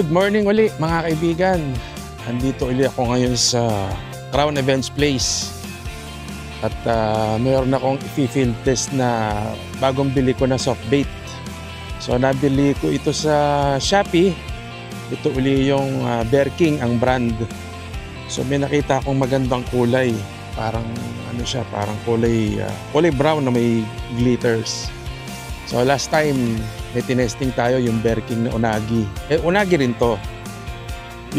Good morning uli mga kaibigan. Andito uli ako ngayon sa Crown Events Place. At mayroon akong i-field test na bagong bili ko na soft bait. So nabili ko ito sa Shopee. Ito uli yung Bear King ang brand. So may nakita akong magandang kulay. Parang ano siya, parang kulay brown na may glitters. So last time may tinesting tayo yung Bear King na Unagi. Unagi rin to.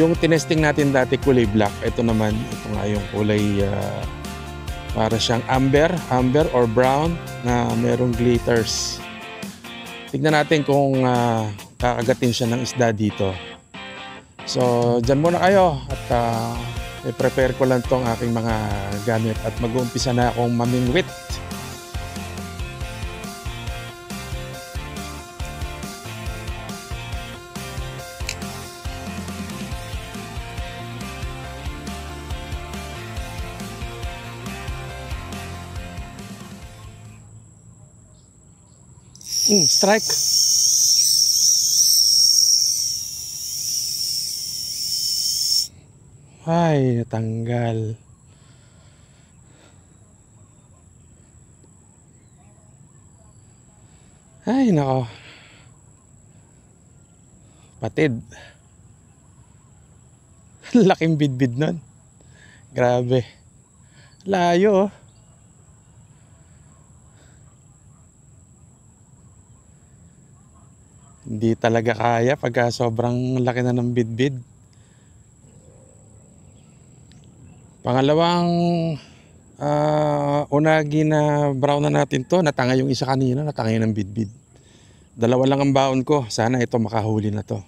Yung tinesting natin dati kulay black. Ito naman, ito nga yung kulay para siyang amber or brown na merong glitters. Tignan natin kung kakagatin siya ng isda dito. So dyan muna kayo at i-prepare ko lang tong aking mga gamit at mag-uumpisa na akong mamingwit. Strike. Ay, natanggal. Ay, nako. Patid. Laking bidbid nun. Grabe. Layo, oh. Hindi talaga kaya pagka sobrang laki na ng bidbid. Pangalawang unagi na brown na natin to. Natanga yung isa kanina, natanga yung ng bidbid. Dalawa lang ang baon ko. Sana ito makahuli na to.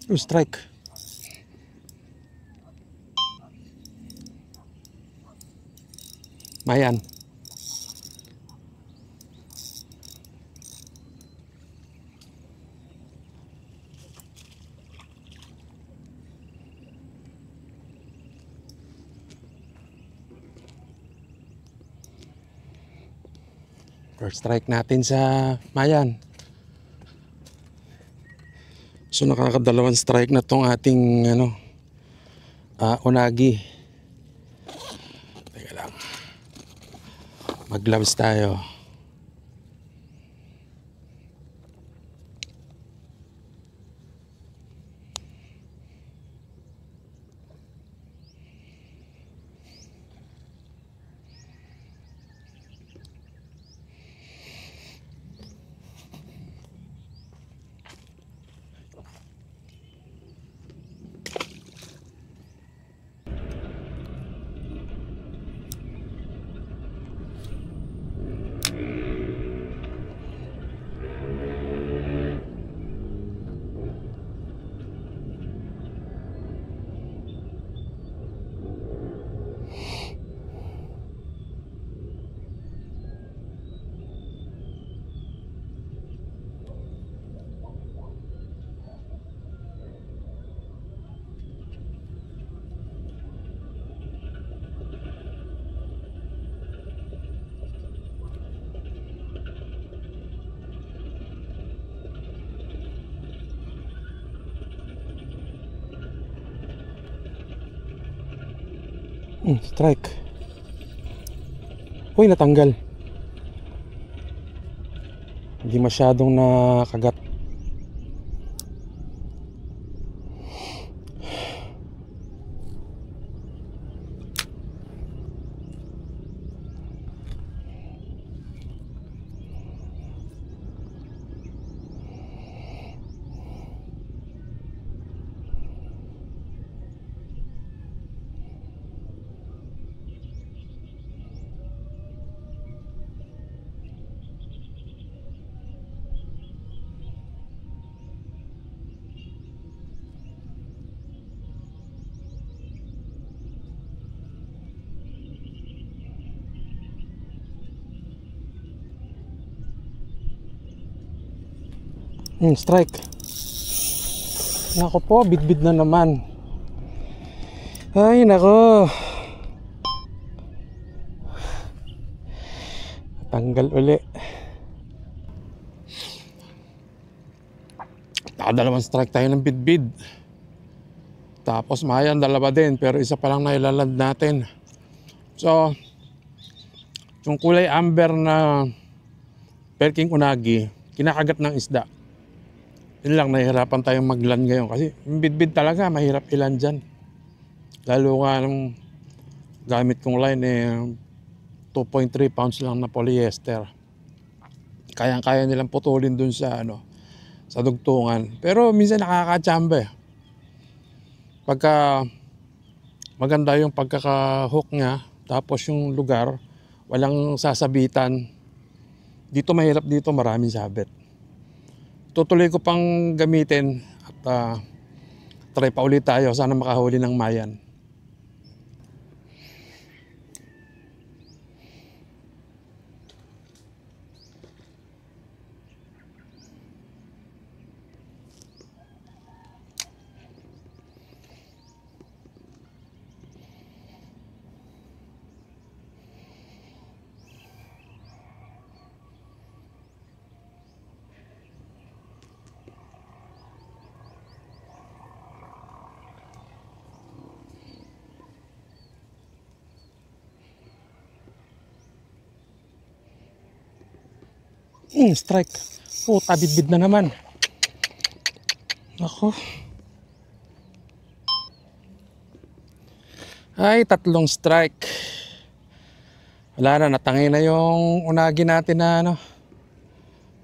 Strike. Mayan. First strike natin sa Mayan. So nakakadalawang strike na tong ating unagi. Teka lang. Mag-gloves tayo. Strike. Uy, natanggal. Hindi masyadong nakagat. Strike. Nako po, bidbid na naman. Ay, nako. Tanggal uli. Nakadalawang strike tayo ng bidbid. Tapos mayan, dalawa din. Pero isa pa lang nailaland natin. So, yung kulay amber na perking unagi, kinakagat ng isda. Yun lang, nahihirapan tayong magland ngayon. Kasi yung bidbid talaga, mahirap ilan dyan. Lalo nga nung gamit kong line 2.3 pounds lang na polyester. Kayang-kaya nilang putulin dun sa sa dugtungan. Pero minsan nakaka-chamba. Pagka maganda yung pagkaka-hook niya, tapos yung lugar walang sasabitan. Dito mahirap, dito maraming sabit. Tutuloy ko pang gamitin at try pa ulit tayo. Sana makahuli ng mayan. Strike. Puta, bidbid na naman. Ako. Ay, 3 strike. Wala na, natangay na yung unagi natin na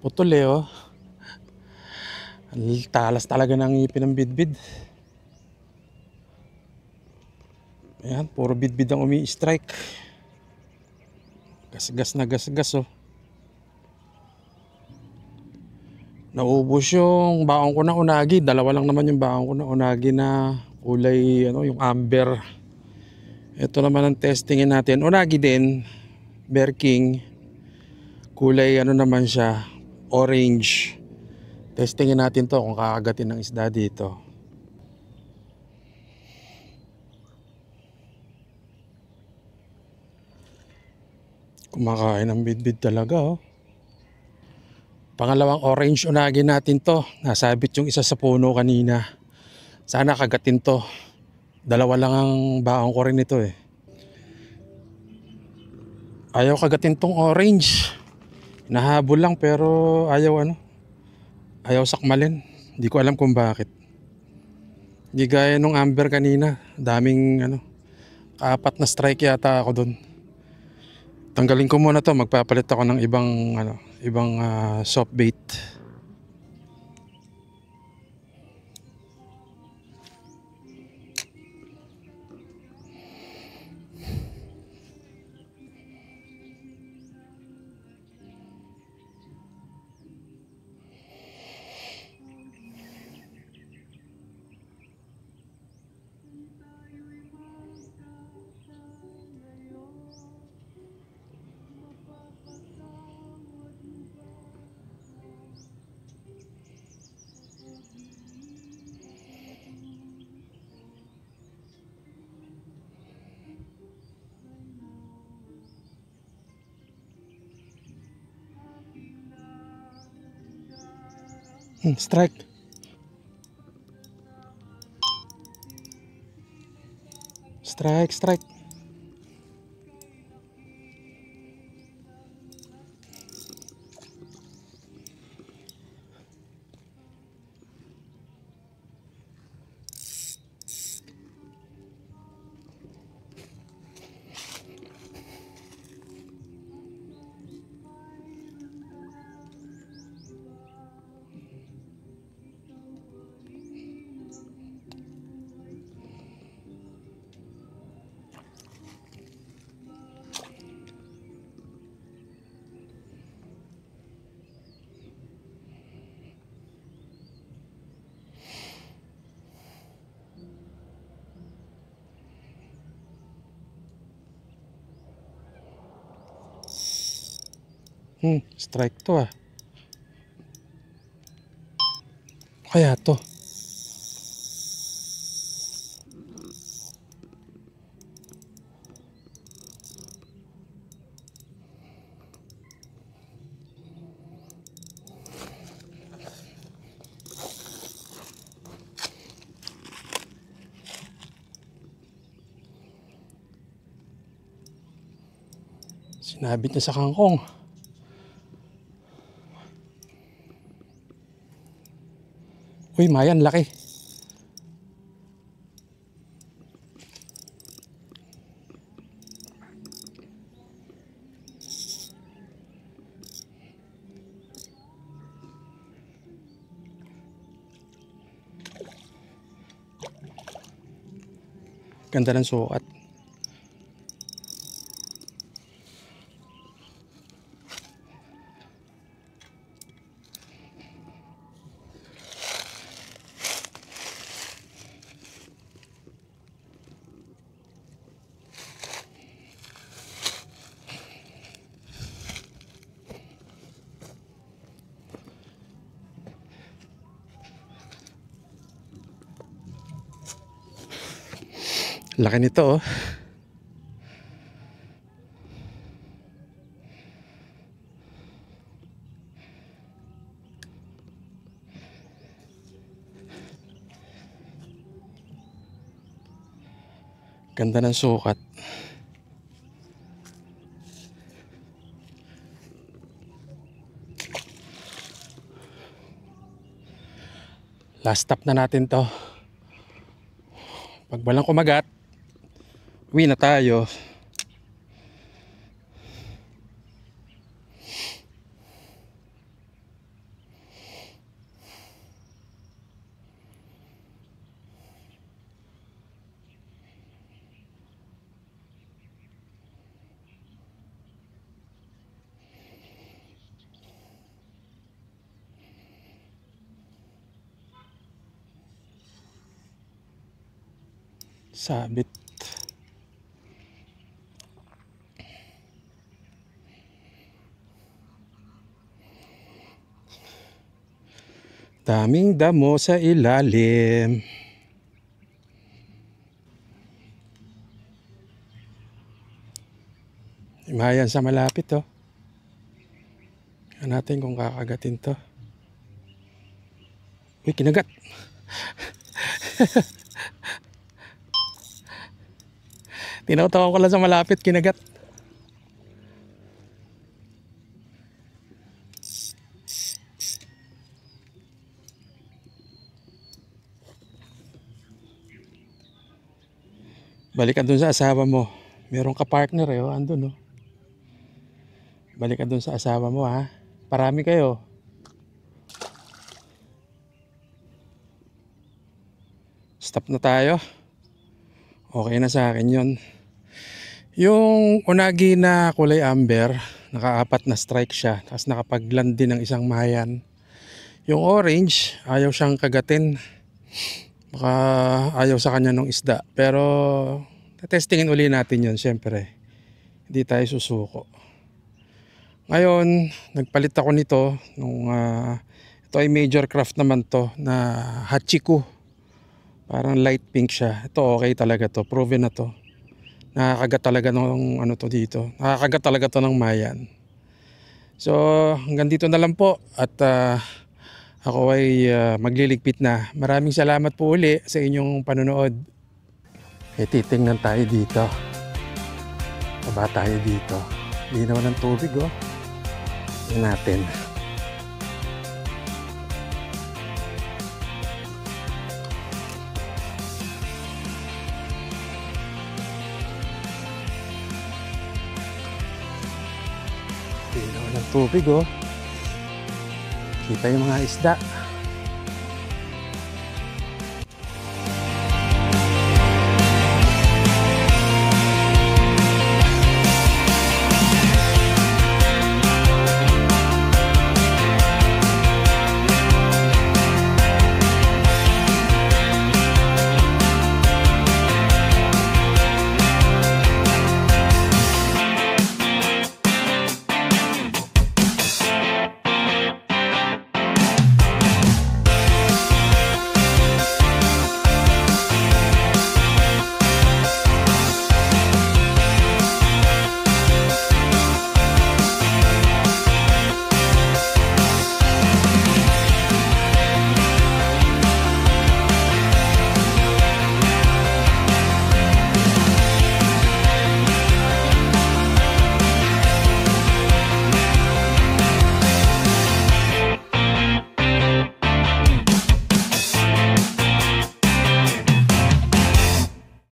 putol oh. Talas talaga ng ngipin ng bidbid. Ayan, puro bidbid ang umi-strike. Gasgas na gasgas oh. Naubos yung baon ko na unagi. Dalawa lang naman yung baon ko na unagi na kulay yung amber. Ito naman ang testingin natin. Unagi din, Bear King. Kulay naman siya, orange. Testingin natin to kung kakagatin ng isda dito. Kumakain ng bidbid talaga oh. Pangalawang orange unagi natin to. Nasabit yung isa sa puno kanina. Sana kagatin to. Dalawa lang ang baon ko rin ito eh. Ayaw kagatin tong orange. Nahabol lang pero ayaw ayaw sakmalin. Hindi ko alam kung bakit. Hindi gaya nung amber kanina. Daming 4 na strike yata ako dun. Tanggalin ko muna to. Magpapalit ako ng ibang soft bait. Strike. Strike. Strike to ah. Kaya to? Sinabit na sa kangkong. Uy, Mayan, laki. Ganda ng sukat. Laki nito, oh. Ganda ng sukat. Last stop na natin to. Pag walang kumagat, uwi na tayo. Sabit. Daming damo sa ilalim. Imayan sa malapit, oh. Tingnan natin kung kakagatin to. Uy, kinagat. Tinawtawan ko lang sa malapit, kinagat. Balik ka dun sa asawa mo. Meron ka partner, eh, oh, andun, oh. Balik ka dun sa asawa mo, ha. Parami kayo. Stop na tayo. Okay na sa akin yun. Yung unagi na kulay amber, naka-4 na strike siya. Tapos nakapag-land din ng isang Mayan. Yung orange, ayaw siyang kagatin. Baka ayaw sa kanya ng isda. Pero testingin uli natin yun, syempre. Hindi tayo susuko. Ngayon, nagpalit ako nito. Ito ay major craft naman to na Hachiko. Parang light pink siya. Ito okay talaga to. Proven na to. Nakakagat talaga ng ano to dito. Nakakagat talaga to ng Mayan. So, hanggang dito na lang po. At ako ay magliligpit na. Maraming salamat po uli sa inyong panonood. Titingnan tayo dito. Baba tayo dito. Linaw ng tubig, oh. Tingnan natin. Linaw ng tubig, oh. Kita yung mga isda.